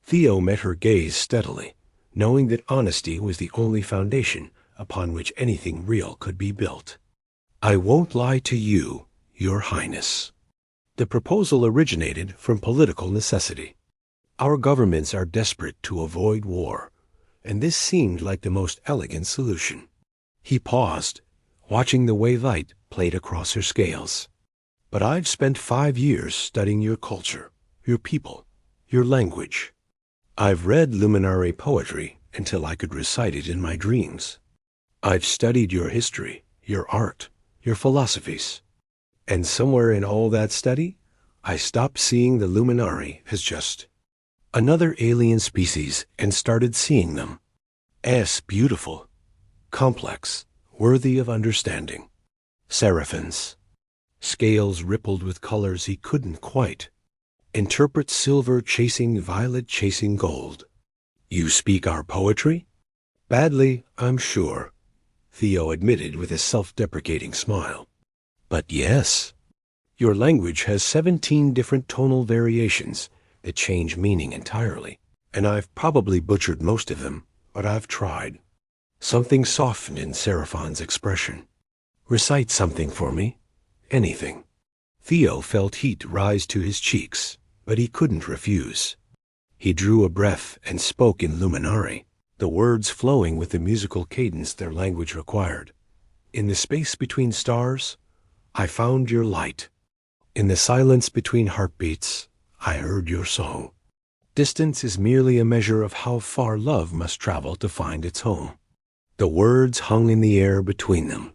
Theo met her gaze steadily, knowing that honesty was the only foundation upon which anything real could be built. "I won't lie to you, Your Highness. The proposal originated from political necessity. Our governments are desperate to avoid war, and this seemed like the most elegant solution." He paused, watching the way light played across her scales. "But I've spent 5 years studying your culture, your people, your language. I've read luminary poetry until I could recite it in my dreams. I've studied your history, your art, your philosophies. And somewhere in all that study, I stopped seeing the luminari as just another alien species and started seeing them as beautiful, complex, worthy of understanding. Seraphins. Scales rippled with colors he couldn't quite interpret, silver chasing violet chasing gold. You speak our poetry? Badly, I'm sure, Theo admitted with a self-deprecating smile. But yes, your language has 17 different tonal variations that change meaning entirely, and I've probably butchered most of them, but I've tried. Something softened in Seraphon's expression. Recite something for me. Anything. Theo felt heat rise to his cheeks, but he couldn't refuse. He drew a breath and spoke in luminari, the words flowing with the musical cadence their language required. In the space between stars, I found your light. In the silence between heartbeats, I heard your song. Distance is merely a measure of how far love must travel to find its home. The words hung in the air between them,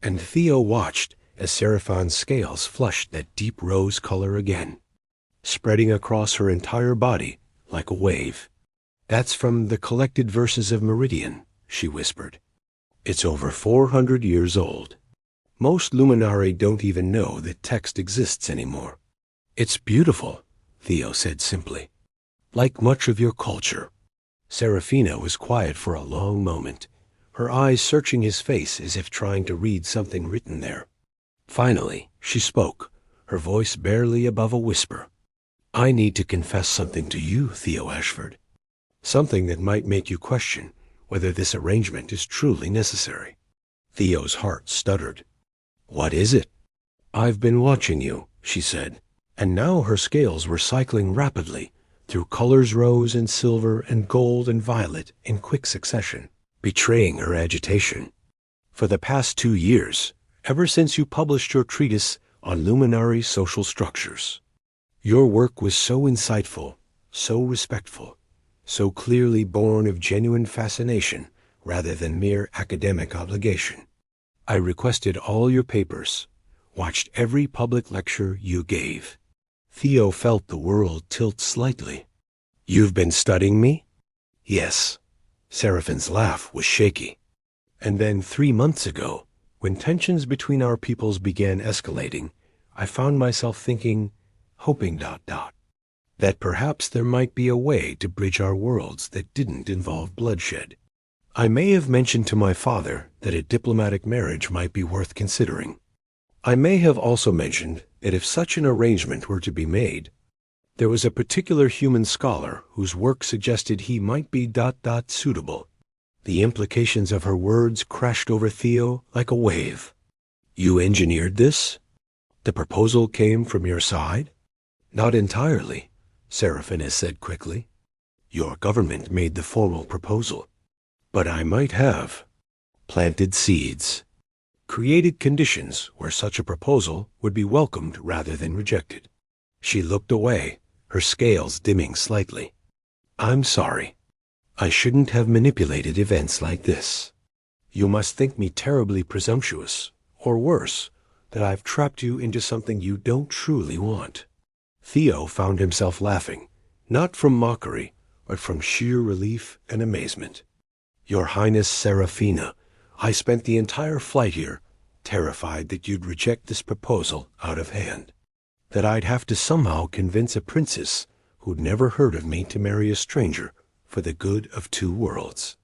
and Theo watched as Seraphon's scales flushed that deep rose color again, spreading across her entire body like a wave. That's from the collected verses of Meridian, she whispered. It's over 400 years old. Most luminari don't even know that text exists anymore. It's beautiful, Theo said simply. Like much of your culture. Seraphina was quiet for a long moment, her eyes searching his face as if trying to read something written there. Finally, she spoke, her voice barely above a whisper. I need to confess something to you, Theo Ashford. Something that might make you question whether this arrangement is truly necessary. Theo's heart stuttered. What is it? I've been watching you, she said, and now her scales were cycling rapidly through colors rose and silver and gold and violet in quick succession, betraying her agitation. For the past 2 years, ever since you published your treatise on luminary social structures, your work was so insightful, so respectful, so clearly born of genuine fascination rather than mere academic obligation. I requested all your papers, watched every public lecture you gave. Theo felt the world tilt slightly. You've been studying me? Yes. Seraphin's laugh was shaky. And then 3 months ago, when tensions between our peoples began escalating, I found myself thinking, hoping ... that perhaps there might be a way to bridge our worlds that didn't involve bloodshed. I may have mentioned to my father that a diplomatic marriage might be worth considering. I may have also mentioned that if such an arrangement were to be made, there was a particular human scholar whose work suggested he might be ... suitable. The implications of her words crashed over Theo like a wave. You engineered this? The proposal came from your side? Not entirely, Seraphina said quickly. Your government made the formal proposal. But I might have planted seeds, created conditions where such a proposal would be welcomed rather than rejected. She looked away, her scales dimming slightly. I'm sorry. I shouldn't have manipulated events like this. You must think me terribly presumptuous, or worse, that I've trapped you into something you don't truly want. Theo found himself laughing, not from mockery, but from sheer relief and amazement. Your Highness Seraphina, I spent the entire flight here, terrified that you'd reject this proposal out of hand, that I'd have to somehow convince a princess who'd never heard of me to marry a stranger for the good of 2 worlds.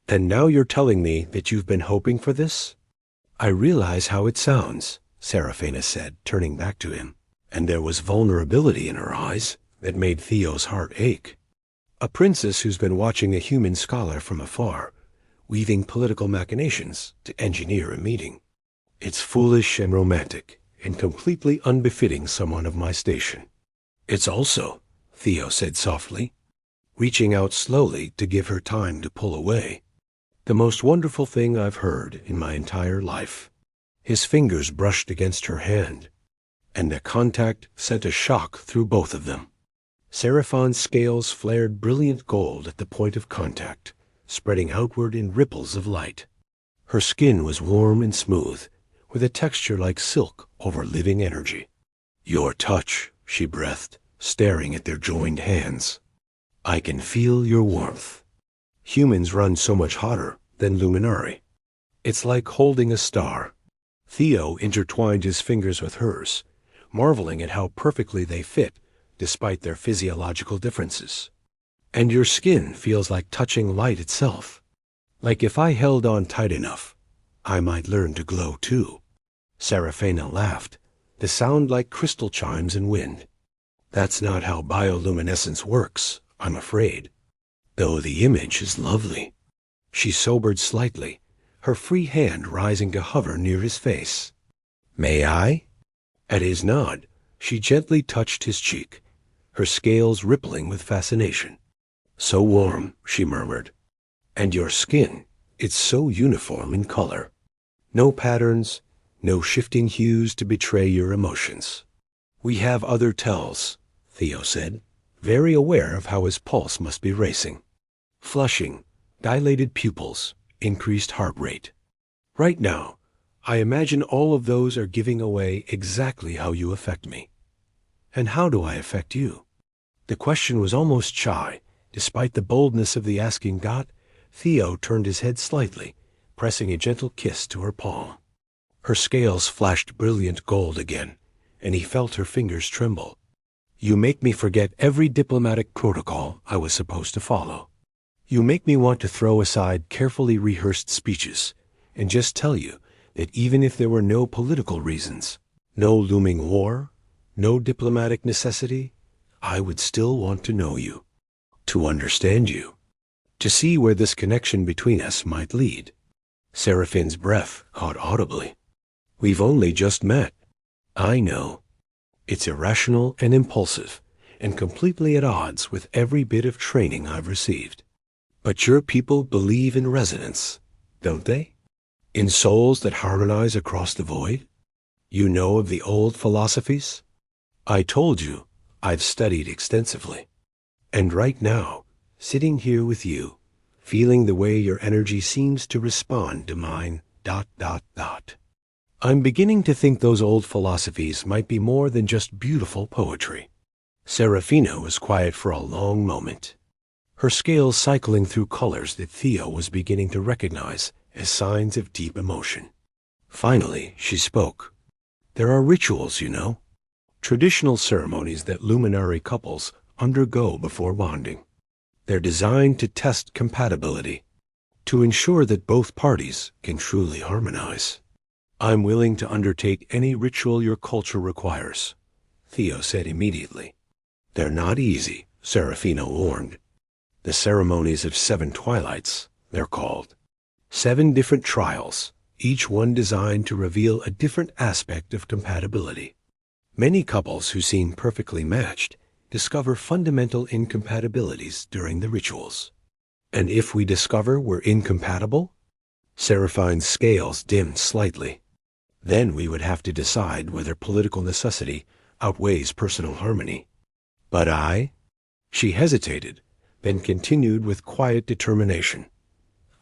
And now you're telling me that you've been hoping for this? I realize how it sounds, Seraphina said, turning back to him, and there was vulnerability in her eyes that made Theo's heart ache. A princess who's been watching a human scholar from afar, weaving political machinations to engineer a meeting. It's foolish and romantic, and completely unbefitting someone of my station. It's also, Theo said softly, reaching out slowly to give her time to pull away, the most wonderful thing I've heard in my entire life. His fingers brushed against her hand, and the contact sent a shock through both of them. Seraphine's scales flared brilliant gold at the point of contact, spreading outward in ripples of light. Her skin was warm and smooth, with a texture like silk over living energy. Your touch, she breathed, staring at their joined hands. I can feel your warmth. Humans run so much hotter than Luminari. It's like holding a star. Theo intertwined his fingers with hers, marveling at how perfectly they fit despite their physiological differences. And your skin feels like touching light itself. Like if I held on tight enough, I might learn to glow too. Seraphina laughed, the sound like crystal chimes in wind. That's not how bioluminescence works, I'm afraid. Though the image is lovely. She sobered slightly, her free hand rising to hover near his face. May I? At his nod, she gently touched his cheek, her scales rippling with fascination. So warm, she murmured. And your skin, it's so uniform in color. No patterns, no shifting hues to betray your emotions. We have other tells, Theo said, very aware of how his pulse must be racing. Flushing, dilated pupils, increased heart rate. Right now, I imagine all of those are giving away exactly how you affect me. And how do I affect you? The question was almost shy. Despite the boldness of the asking God, Theo turned his head slightly, pressing a gentle kiss to her palm. Her scales flashed brilliant gold again, and he felt her fingers tremble. You make me forget every diplomatic protocol I was supposed to follow. You make me want to throw aside carefully rehearsed speeches and just tell you that even if there were no political reasons, no looming war, no diplomatic necessity, I would still want to know you, to understand you, to see where this connection between us might lead. Seraphine's breath caught audibly. We've only just met. I know. It's irrational and impulsive, and completely at odds with every bit of training I've received. But your people believe in resonance, don't they? In souls that harmonize across the void? You know of the old philosophies? I told you I've studied extensively. And right now, sitting here with you, feeling the way your energy seems to respond to mine, ... I'm beginning to think those old philosophies might be more than just beautiful poetry. Seraphina was quiet for a long moment, her scales cycling through colors that Theo was beginning to recognize as signs of deep emotion. Finally, she spoke. There are rituals, you know. Traditional ceremonies that luminary couples undergo before bonding. They're designed to test compatibility, to ensure that both parties can truly harmonize. I'm willing to undertake any ritual your culture requires, Theo said immediately. They're not easy, Seraphina warned. The ceremonies of 7 twilights, they're called. 7 different trials, each one designed to reveal a different aspect of compatibility. Many couples who seem perfectly matched discover fundamental incompatibilities during the rituals. And if we discover we're incompatible? Seraphine's scales dimmed slightly. Then we would have to decide whether political necessity outweighs personal harmony. But She hesitated, then continued with quiet determination.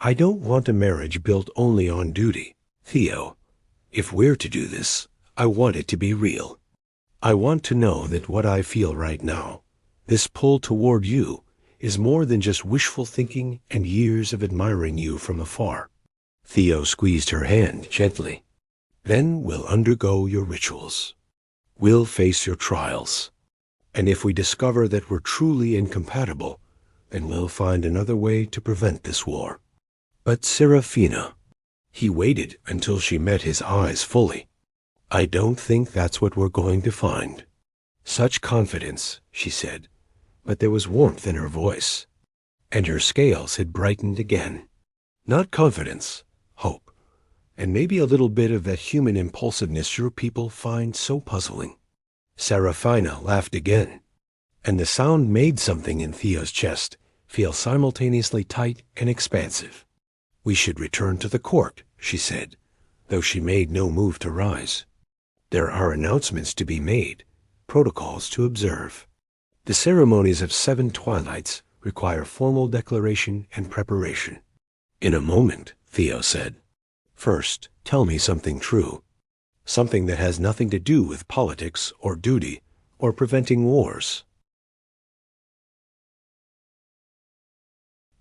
I don't want a marriage built only on duty, Theo. If we're to do this, I want it to be real. I want to know that what I feel right now, this pull toward you, is more than just wishful thinking and years of admiring you from afar. Theo squeezed her hand gently. Then we'll undergo your rituals. We'll face your trials. And if we discover that we're truly incompatible, then we'll find another way to prevent this war. But Seraphina, he waited until she met his eyes fully. I don't think that's what we're going to find. Such confidence, she said, but there was warmth in her voice, and her scales had brightened again. Not confidence, hope, and maybe a little bit of that human impulsiveness your people find so puzzling. Serafina laughed again, and the sound made something in Theo's chest feel simultaneously tight and expansive. "We should return to the court," she said, though she made no move to rise. "There are announcements to be made, protocols to observe. The ceremonies of 7 twilights require formal declaration and preparation." "In a moment," Theo said. "First, tell me something true. Something that has nothing to do with politics or duty or preventing wars."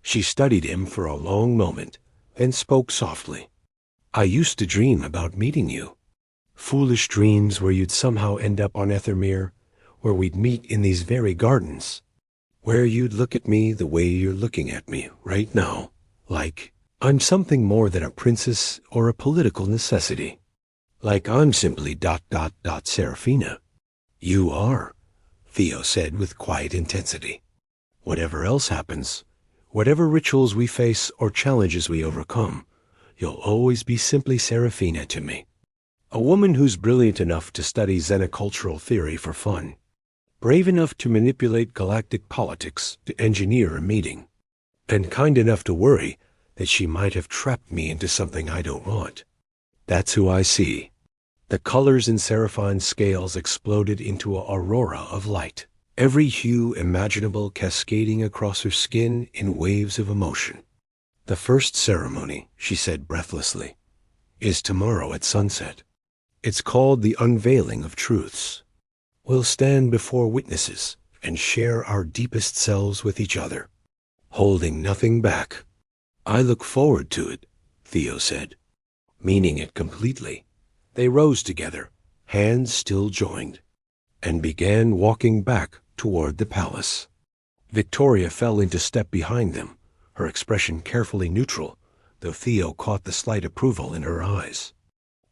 She studied him for a long moment, then spoke softly. "I used to dream about meeting you. Foolish dreams where you'd somehow end up on Ethermere, where we'd meet in these very gardens, where you'd look at me the way you're looking at me right now, like I'm something more than a princess or a political necessity. Like I'm simply ... Serafina." "You are," Theo said with quiet intensity. "Whatever else happens, whatever rituals we face or challenges we overcome, you'll always be simply Serafina to me. A woman who's brilliant enough to study xenocultural theory for fun, brave enough to manipulate galactic politics to engineer a meeting, and kind enough to worry that she might have trapped me into something I don't want. That's who I see." The colors in Seraphine's scales exploded into an aurora of light, every hue imaginable cascading across her skin in waves of emotion. "The first ceremony," she said breathlessly, "is tomorrow at sunset. It's called the unveiling of truths. We'll stand before witnesses and share our deepest selves with each other, holding nothing back." "I look forward to it," Theo said, meaning it completely. They rose together, hands still joined, and began walking back toward the palace. Victoria fell into step behind them, her expression carefully neutral, though Theo caught the slight approval in her eyes.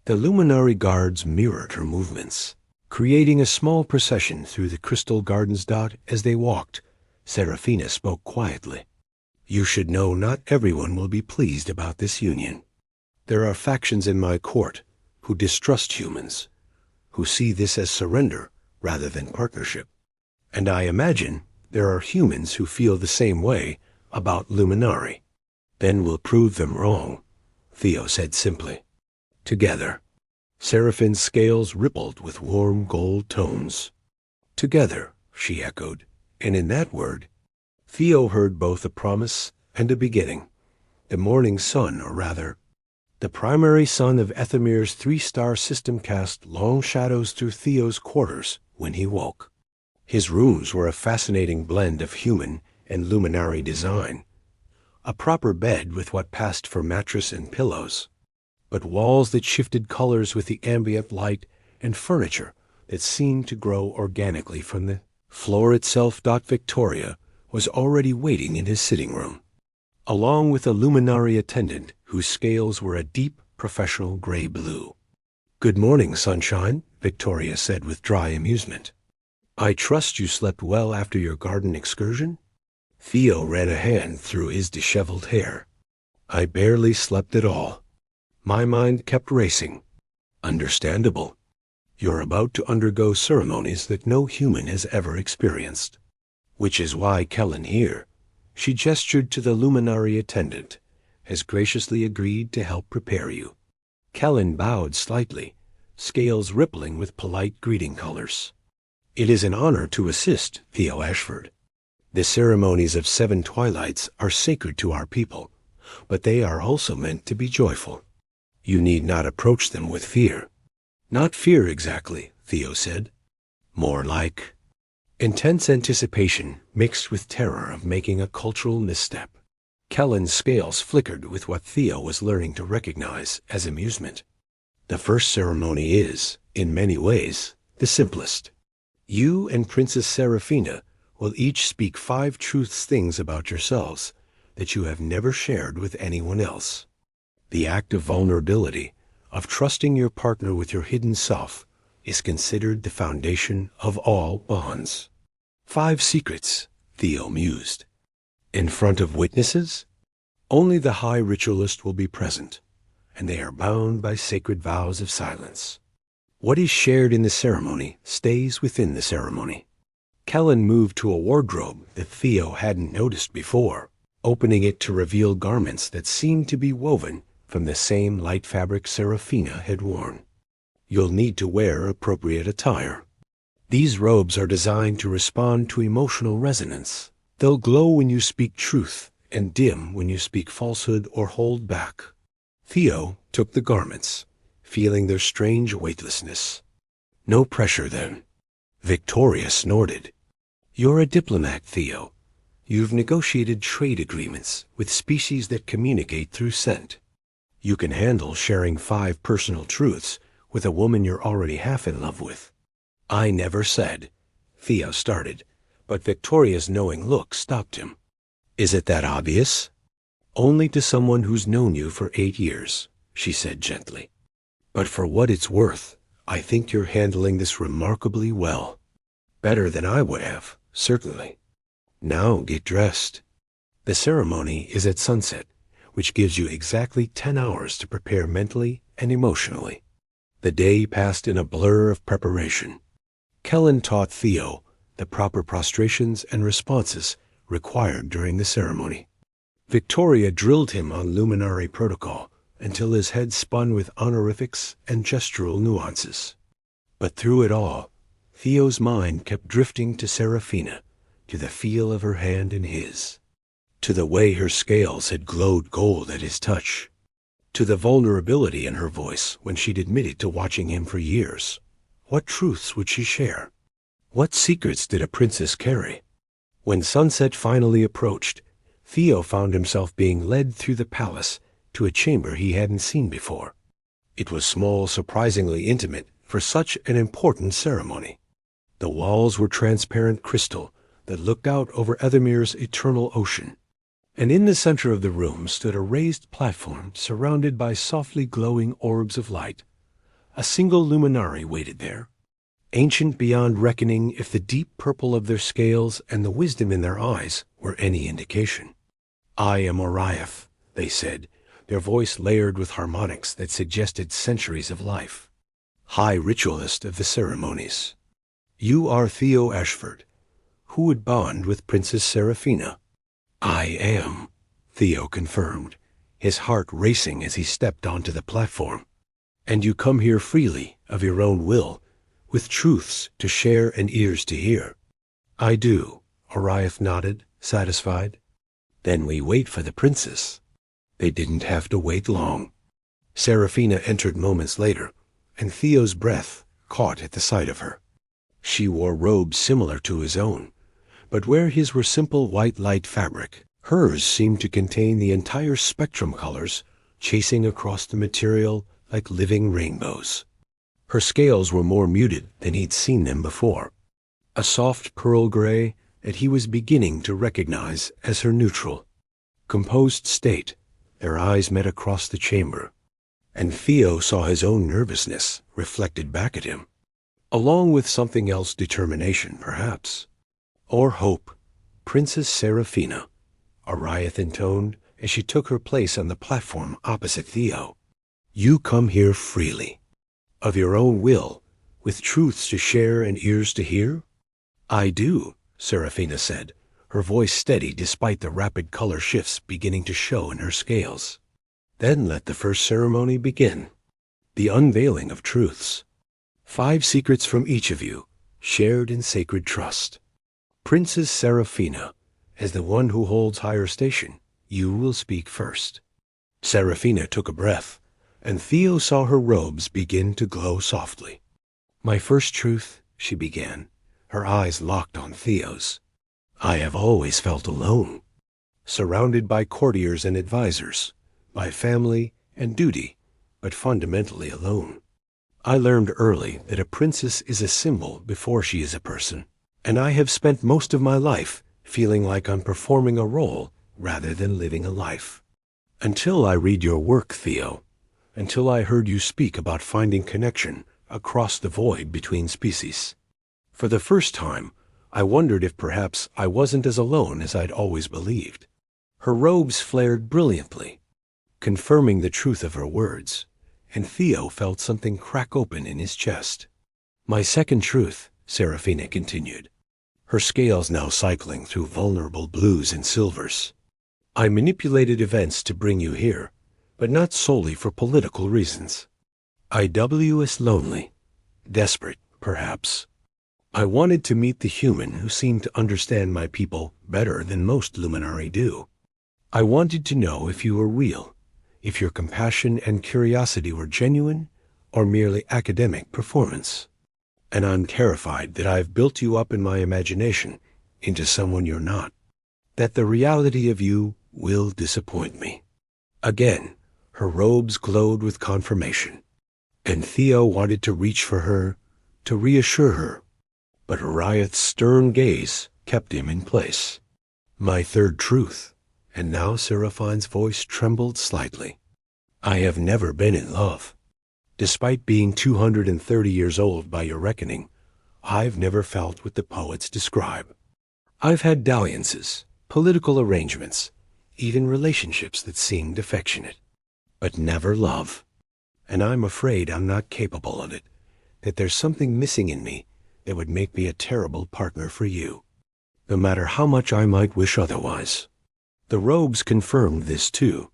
The luminary guards mirrored her movements, creating a small procession through the crystal gardens. As they walked, Serafina spoke quietly. "You should know not everyone will be pleased about this union. There are factions in my court who distrust humans, who see this as surrender rather than partnership. And I imagine there are humans who feel the same way about Luminari. Then we'll prove them wrong," Theo said simply. "Together." Seraphine's scales rippled with warm gold tones. "Together," she echoed, and in that word, Theo heard both a promise and a beginning. The morning sun, or rather, the primary sun of Ethermere's 3-star system, cast long shadows through Theo's quarters when he woke. His rooms were a fascinating blend of human and luminary design. A proper bed with what passed for mattress and pillows, but walls that shifted colors with the ambient light and furniture that seemed to grow organically from the floor itself. Victoria was already waiting in his sitting room, along with a luminary attendant whose scales were a deep, professional gray blue. "Good morning, sunshine," Victoria said with dry amusement. "I trust you slept well after your garden excursion?" Theo ran a hand through his disheveled hair. "I barely slept at all. My mind kept racing." "Understandable. You're about to undergo ceremonies that no human has ever experienced. Which is why Kellen here," she gestured to the luminary attendant, "has graciously agreed to help prepare you." Kellen bowed slightly, scales rippling with polite greeting colors. "It is an honor to assist, Theo Ashford. The ceremonies of 7 twilights are sacred to our people, but they are also meant to be joyful. You need not approach them with fear." "Not fear exactly," Theo said. "More like intense anticipation mixed with terror of making a cultural misstep." Kellen's scales flickered with what Theo was learning to recognize as amusement. "The first ceremony is, in many ways, the simplest. You and Princess Serafina will each speak 5 truths, things about yourselves that you have never shared with anyone else. The act of vulnerability, of trusting your partner with your hidden self, is considered the foundation of all bonds. 5 secrets, Theo mused. In front of witnesses? Only the high ritualist will be present, and they are bound by sacred vows of silence. What is shared in the ceremony stays within the ceremony. Kellen moved to a wardrobe that Theo hadn't noticed before, opening it to reveal garments that seemed to be woven from the same light fabric Serafina had worn. You'll need to wear appropriate attire. These robes are designed to respond to emotional resonance. They'll glow when you speak truth and dim when you speak falsehood or hold back. Theo took the garments, feeling their strange weightlessness. No pressure then. Victoria snorted. You're a diplomat, Theo. You've negotiated trade agreements with species that communicate through scent. You can handle sharing 5 personal truths with a woman you're already half in love with. I never said, Theo started, but Victoria's knowing look stopped him. Is it that obvious? Only to someone who's known you for 8 years, she said gently. But for what it's worth, I think you're handling this remarkably well. Better than I would have, certainly. Now get dressed. The ceremony is at sunset, which gives you exactly 10 hours to prepare mentally and emotionally. The day passed in a blur of preparation. Kellen taught Theo the proper prostrations and responses required during the ceremony. Victoria drilled him on luminary protocol until his head spun with honorifics and gestural nuances. But through it all, Theo's mind kept drifting to Serafina, to the feel of her hand in his, to the way her scales had glowed gold at his touch, to the vulnerability in her voice when she'd admitted to watching him for years. What truths would she share? What secrets did a princess carry? When sunset finally approached, Theo found himself being led through the palace to a chamber he hadn't seen before. It was small, surprisingly intimate for such an important ceremony. The walls were transparent crystal that looked out over Ethermere's eternal ocean, and in the center of the room stood a raised platform surrounded by softly glowing orbs of light. A single luminary waited there, ancient beyond reckoning if the deep purple of their scales and the wisdom in their eyes were any indication. I am Oriath, they said, their voice layered with harmonics that suggested centuries of life. High ritualist of the ceremonies. You are Theo Ashford, who would bond with Princess Serafina. I am, Theo confirmed, his heart racing as he stepped onto the platform. And you come here freely, of your own will, with truths to share and ears to hear. I do, Oriath nodded, satisfied. Then we wait for the princess. They didn't have to wait long. Serafina entered moments later, and Theo's breath caught at the sight of her. She wore robes similar to his own, but where his were simple white light fabric, hers seemed to contain the entire spectrum colors chasing across the material like living rainbows. Her scales were more muted than he'd seen them before, a soft pearl gray that he was beginning to recognize as her neutral. Composed state, their eyes met across the chamber, and Theo saw his own nervousness reflected back at him, along with something else, determination perhaps, or hope. Princess Serafina, Oriath intoned as she took her place on the platform opposite Theo. You come here freely, of your own will, with truths to share and ears to hear? I do, Serafina said, her voice steady despite the rapid color shifts beginning to show in her scales. Then let the first ceremony begin. The unveiling of truths. 5 secrets from each of you, shared in sacred trust. Princess Serafina, as the one who holds higher station, you will speak first. Serafina took a breath, and Theo saw her robes begin to glow softly. My first truth, she began, her eyes locked on Theo's. I have always felt alone, surrounded by courtiers and advisors, by family and duty, but fundamentally alone. I learned early that a princess is a symbol before she is a person, and I have spent most of my life feeling like I'm performing a role rather than living a life. Until I read your work, Theo, until I heard you speak about finding connection across the void between species. For the first time, I wondered if perhaps I wasn't as alone as I'd always believed. Her robes flared brilliantly, confirming the truth of her words, and Theo felt something crack open in his chest. My second truth, Serafina continued, her scales now cycling through vulnerable blues and silvers. I manipulated events to bring you here, but not solely for political reasons. I.W. is lonely, desperate, perhaps. I wanted to meet the human who seemed to understand my people better than most Luminari do. I wanted to know if you were real, if your compassion and curiosity were genuine or merely academic performance. And I'm terrified that I've built you up in my imagination into someone you're not, that the reality of you will disappoint me. Again, her robes glowed with confirmation, and Theo wanted to reach for her, to reassure her, but Ariath's stern gaze kept him in place. My third truth, and now Seraphine's voice trembled slightly. I have never been in love. Despite being 230 years old by your reckoning, I've never felt what the poets describe. I've had dalliances, political arrangements, even relationships that seemed affectionate, but never love. And I'm afraid I'm not capable of it, that there's something missing in me that would make me a terrible partner for you, no matter how much I might wish otherwise. The robes confirmed this too,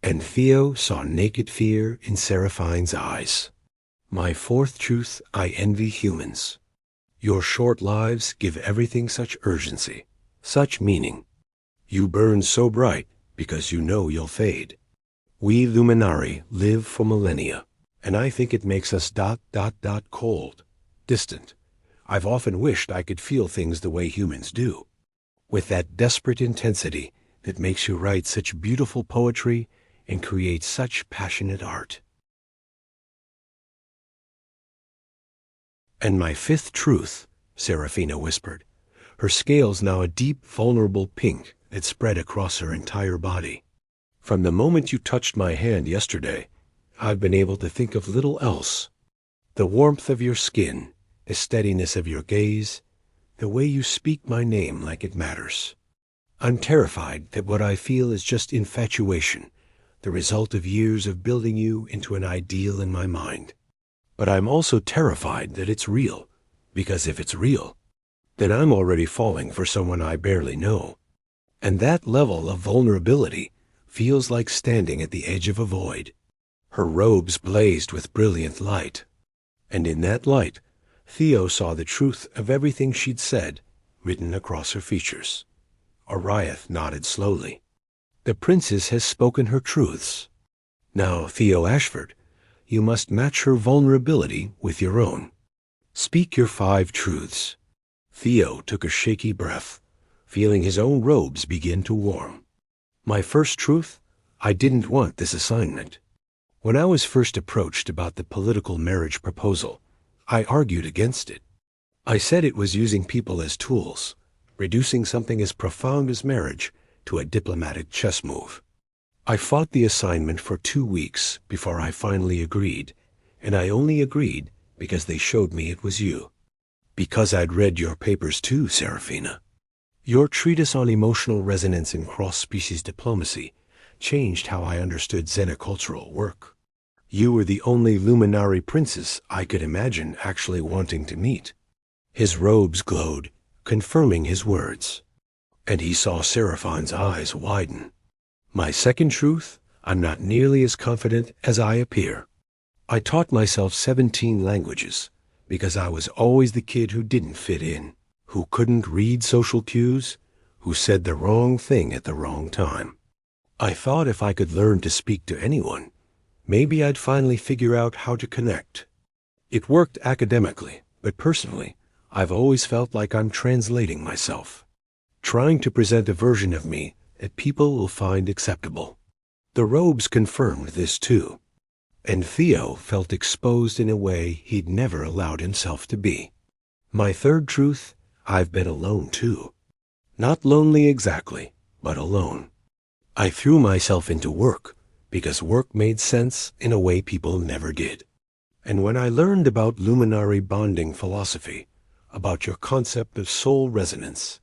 and Theo saw naked fear in Seraphine's eyes. My fourth truth, I envy humans. Your short lives give everything such urgency, such meaning. You burn so bright because you know you'll fade. We Luminari live for millennia, and I think it makes us ... cold, distant. I've often wished I could feel things the way humans do, with that desperate intensity that makes you write such beautiful poetry and create such passionate art. And my fifth truth, Serafina whispered, her scales now a deep, vulnerable pink that spread across her entire body. From the moment you touched my hand yesterday, I've been able to think of little else. The warmth of your skin, the steadiness of your gaze, the way you speak my name like it matters. I'm terrified that what I feel is just infatuation, the result of years of building you into an ideal in my mind. But I'm also terrified that it's real, because if it's real, then I'm already falling for someone I barely know. And that level of vulnerability feels like standing at the edge of a void. Her robes blazed with brilliant light, and in that light, Theo saw the truth of everything she'd said written across her features. Ariath nodded slowly. The princess has spoken her truths. Now, Theo Ashford, you must match her vulnerability with your own. Speak your 5 truths. Theo took a shaky breath, feeling his own robes begin to warm. My first truth, I didn't want this assignment. When I was first approached about the political marriage proposal, I argued against it. I said it was using people as tools, reducing something as profound as marriage to a diplomatic chess move. I fought the assignment for 2 weeks before I finally agreed, and I only agreed because they showed me it was you. Because I'd read your papers too, Serafina. Your treatise on emotional resonance in cross-species diplomacy changed how I understood xenocultural work. You were the only Luminari princess I could imagine actually wanting to meet. His robes glowed, confirming his words, and he saw Seraphine's eyes widen. My second truth, I'm not nearly as confident as I appear. I taught myself 17 languages because I was always the kid who didn't fit in, who couldn't read social cues, who said the wrong thing at the wrong time. I thought if I could learn to speak to anyone, maybe I'd finally figure out how to connect. It worked academically, but personally, I've always felt like I'm translating myself, trying to present a version of me that people will find acceptable. The robes confirmed this too, and Theo felt exposed in a way he'd never allowed himself to be. My third truth, I've been alone too. Not lonely exactly, but alone. I threw myself into work because work made sense in a way people never did. And when I learned about Luminari bonding philosophy, about your concept of soul resonance.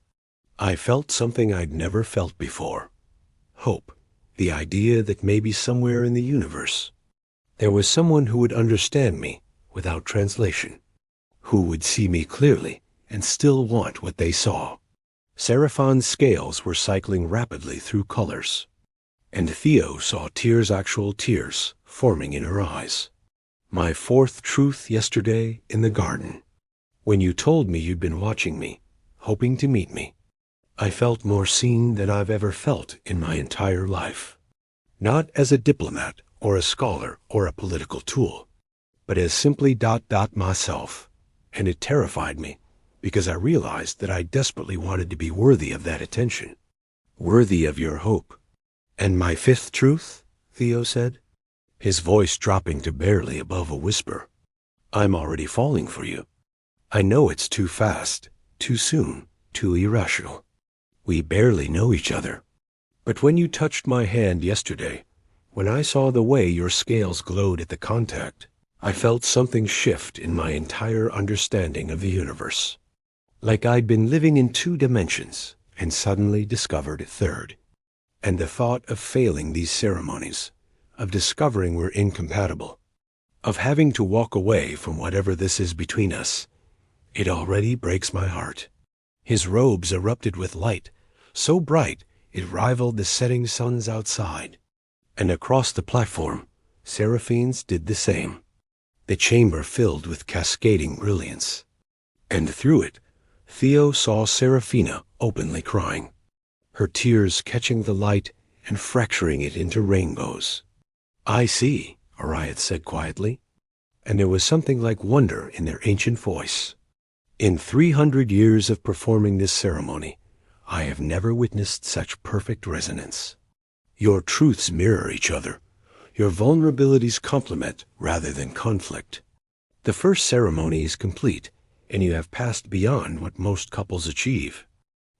I felt something I'd never felt before. Hope, the idea that maybe somewhere in the universe, there was someone who would understand me without translation, who would see me clearly and still want what they saw. Seraphine's scales were cycling rapidly through colors, and Theo saw actual tears forming in her eyes. My fourth truth yesterday in the garden. When you told me you'd been watching me, hoping to meet me, I felt more seen than I've ever felt in my entire life. Not as a diplomat or a scholar or a political tool, but as simply myself. And it terrified me, because I realized that I desperately wanted to be worthy of that attention, worthy of your hope. And my fifth truth, Theo said, his voice dropping to barely above a whisper. I'm already falling for you. I know it's too fast, too soon, too irrational. We barely know each other. But when you touched my hand yesterday, when I saw the way your scales glowed at the contact, I felt something shift in my entire understanding of the universe. Like I'd been living in 2 dimensions and suddenly discovered a third. And the thought of failing these ceremonies, of discovering we're incompatible, of having to walk away from whatever this is between us, it already breaks my heart. His robes erupted with light, so bright it rivaled the setting suns outside. And across the platform, Seraphine's did the same. The chamber filled with cascading brilliance. And through it, Theo saw Seraphina openly crying, her tears catching the light and fracturing it into rainbows. I see, Ariath said quietly, and there was something like wonder in their ancient voice. In 300 years of performing this ceremony, I have never witnessed such perfect resonance. Your truths mirror each other. Your vulnerabilities complement rather than conflict. The first ceremony is complete, and you have passed beyond what most couples achieve.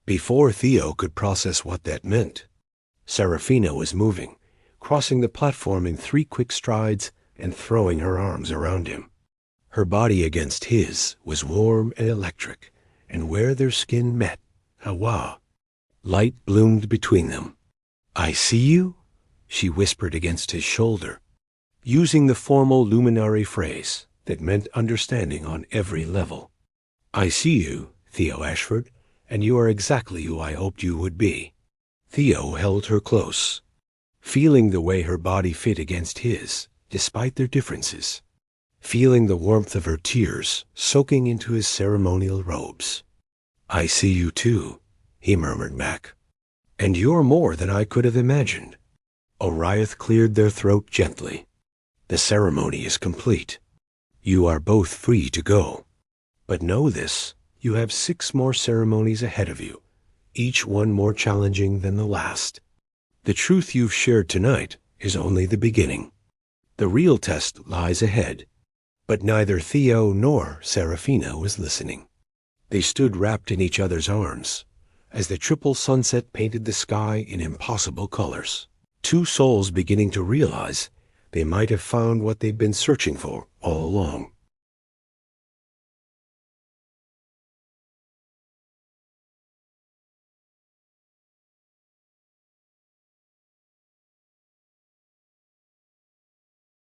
Before Theo could process what that meant, Seraphina was moving, crossing the platform in 3 quick strides and throwing her arms around him. Her body against his was warm and electric, and where their skin met, light bloomed between them. I see you, she whispered against his shoulder, using the formal luminary phrase that meant understanding on every level. I see you, Theo Ashford, and you are exactly who I hoped you would be. Theo held her close, feeling the way her body fit against his, despite their differences, feeling the warmth of her tears soaking into his ceremonial robes. I see you too, he murmured back. And you're more than I could have imagined. Ariath cleared their throat gently. The ceremony is complete. You are both free to go. But know this, you have 6 more ceremonies ahead of you, each one more challenging than the last. The truth you've shared tonight is only the beginning. The real test lies ahead. But neither Theo nor Seraphina was listening. They stood wrapped in each other's arms, as the triple sunset painted the sky in impossible colors. 2 souls beginning to realize they might have found what they'd been searching for all along.